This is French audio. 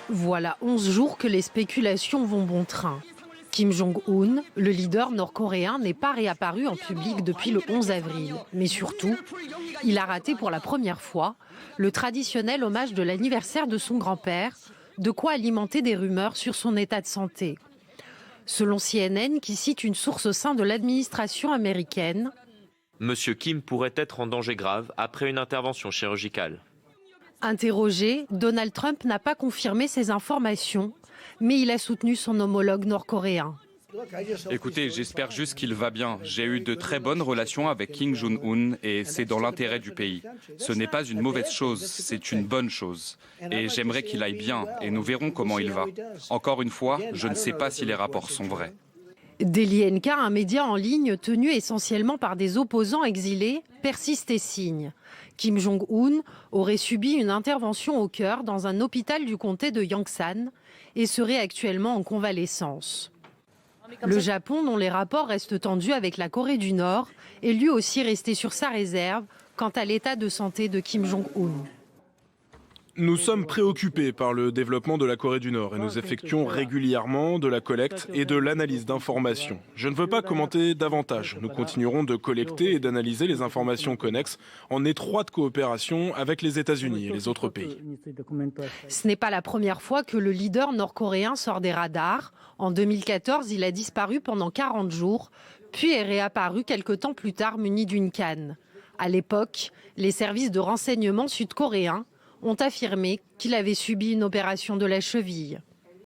Voilà 11 jours que les spéculations vont bon train. Kim Jong-un, le leader nord-coréen, n'est pas réapparu en public depuis le 11 avril. Mais surtout, il a raté pour la première fois le traditionnel hommage de l'anniversaire de son grand-père, de quoi alimenter des rumeurs sur son état de santé. Selon CNN, qui cite une source au sein de l'administration américaine, Monsieur Kim pourrait être en danger grave après une intervention chirurgicale. interrogé, Donald Trump n'a pas confirmé ces informations, mais il a soutenu son homologue nord-coréen. Écoutez, j'espère juste qu'il va bien. J'ai eu de très bonnes relations avec Kim Jong-un et c'est dans l'intérêt du pays. Ce n'est pas une mauvaise chose, c'est une bonne chose. Et j'aimerais qu'il aille bien et nous verrons comment il va. Encore une fois, je ne sais pas si les rapports sont vrais. Daily NK, un média en ligne tenu essentiellement par des opposants exilés, persiste et signe. Kim Jong-un aurait subi une intervention au cœur dans un hôpital du comté de Yangsan et serait actuellement en convalescence. Le Japon, dont les rapports restent tendus avec la Corée du Nord, est lui aussi resté sur sa réserve quant à l'état de santé de Kim Jong-un. Nous sommes préoccupés par le développement de la Corée du Nord et nous effectuons régulièrement de la collecte et de l'analyse d'informations. Je ne veux pas commenter davantage. Nous continuerons de collecter et d'analyser les informations connexes en étroite coopération avec les États-Unis et les autres pays. Ce n'est pas la première fois que le leader nord-coréen sort des radars. En 2014, il a disparu pendant 40 jours, puis est réapparu quelque temps plus tard muni d'une canne. À l'époque, les services de renseignement sud-coréens ont affirmé qu'il avait subi une opération de la cheville.